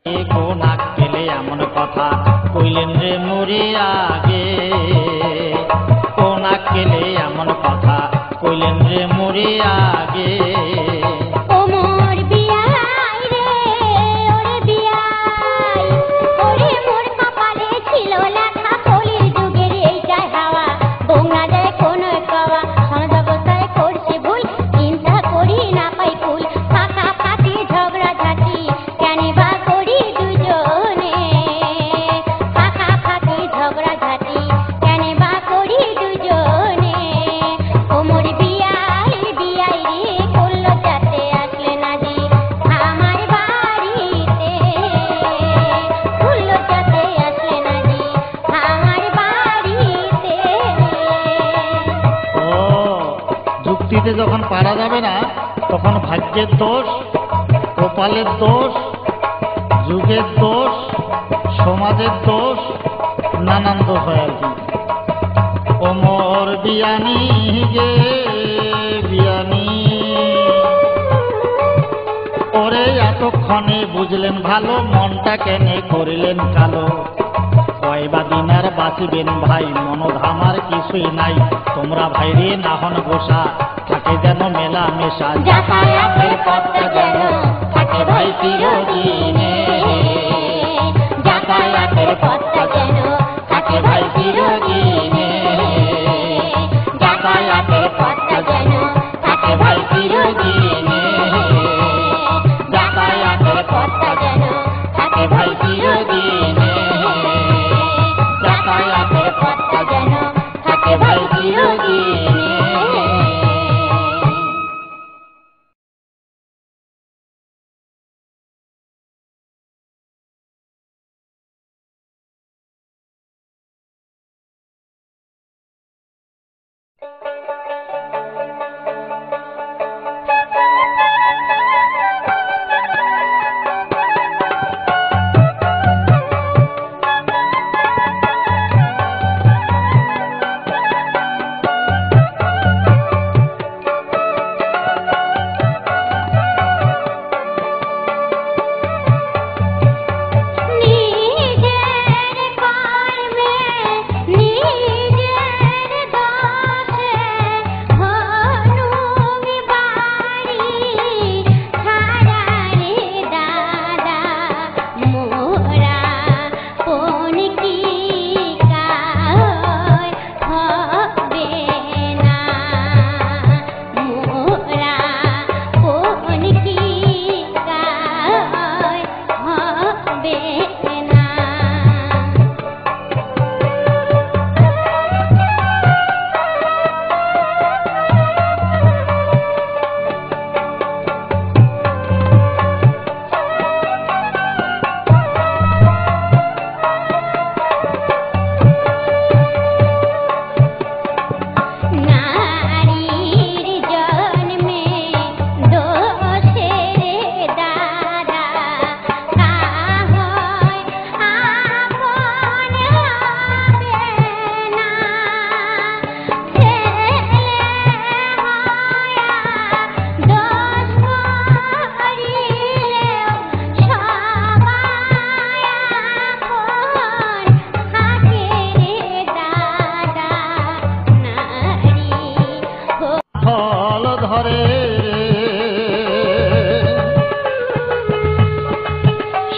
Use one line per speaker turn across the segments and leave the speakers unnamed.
কোন আক্কেলে এমন কথা কইলেন রে মোরে আগে, কোন আক্কেলে এমন কথা কইলেন রে মোরে আগে। যখন পারা যাবে না তখন ভাগ্যের দোষ, কপালের দোষ, যুগের দোষ, সমাজের দোষ, নানান দোষ হয় আর কি। ওমর বিয়ানি গে বিয়ানি, ওরে এতক্ষণে বুঝলেন ভালো, মনটা কেনে করিলেন কালো। কয়বা দিন আর বাঁচিবেন ভাই, মনদ আমার কিছুই নাই, তোমরা ভাইরে না হন গোসা, থাকে যেন মেলা মেশা, যাতায়াতের পথটা যেন থাকে ভাই চিরদিনে, যাতায়াতের পথটা যেন থাকে ভাই চিরদিনে, যাতায়াতের পথটা যেন থাকে ভাই চিরদিনে, যাতায়াতের পথটা যেন থাকে ভাই চিরদিনে, যাতায়াতের পথটা যেন থাকে ভাই চিরদিনে।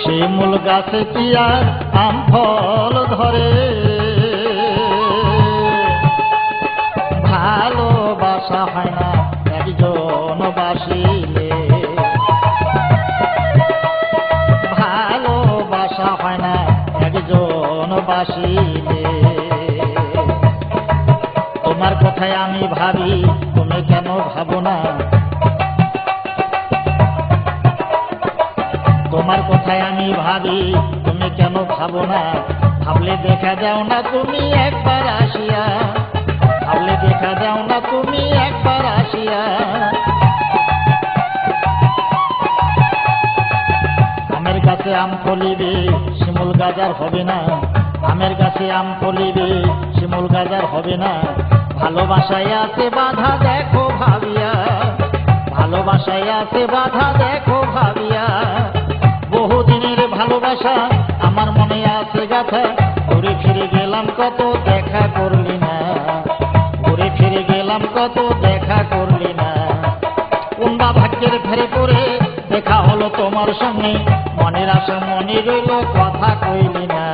শিমুল গাছে কি আর আম ফল ধরে, ভালোবাসা হয় না একজন বাসিলে, ভালোবাসা হয় না একজন বাসিলে। তোমার কথায় আমি ভাবি, তুমি কেন ভাবো না, তোমার কথায় আমি ভাবি, তুমি কেন ভাবো না, ভাবলে দেখা যাও না তুমি একবার আসিয়া, ভাবলে দেখা যাও না তুমি একবার আসিয়া। আমের গাছে আম ফলিবে শিমুল গাজার হবে না, আমের গাছে আম ফলিবে শিমুল গাজার হবে না। ভালোবাসায় আছে বাধা দেখো ভাবিয়া, ভালোবাসায় আছে বাধা দেখো ভাবিয়া, বহুদিনের ভালোবাসা আমার মনে আছে গাথা, ঘুরে ফিরে গেলাম কত দেখা করলি না, ঘুরে ফিরে গেলাম কত দেখা করলি না। কোনবা ভাগ্যের ফেরে পড়ে দেখা হলো তোমার সঙ্গে, মনের আশা মনে রইল কথা কইলি না,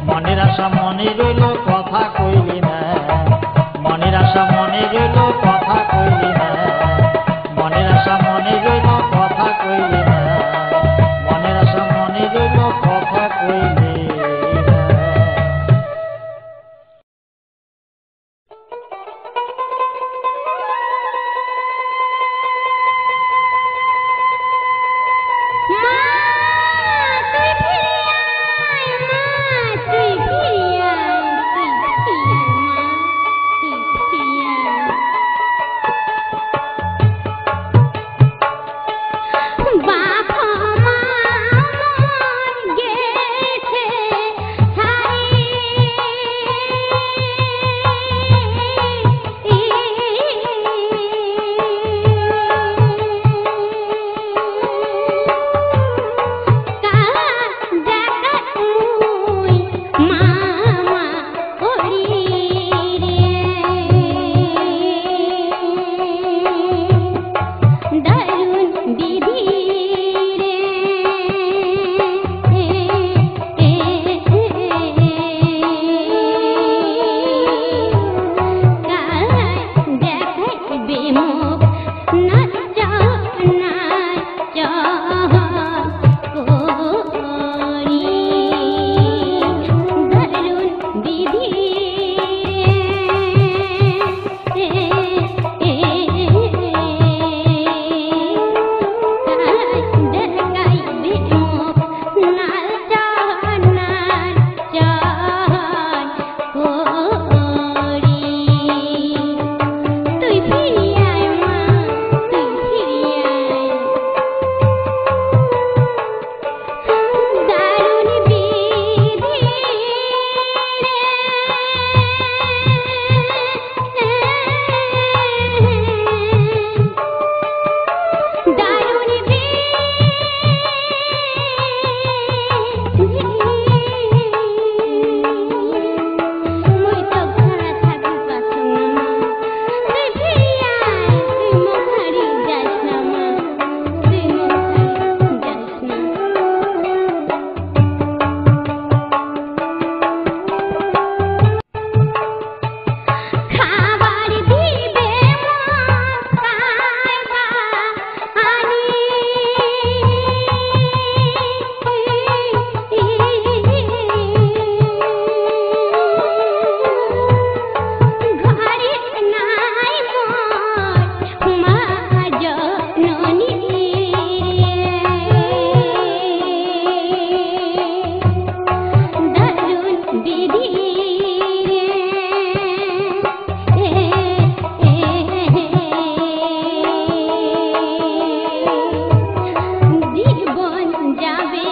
মনের আশা মনে রইল কথা কইলি না, মনের আশা মনে রইল কথা কইলি না, মনের আশা মনে রইল কথা কইলি না, মনের আশা মনে রইল কথা কইলি না।
যাবে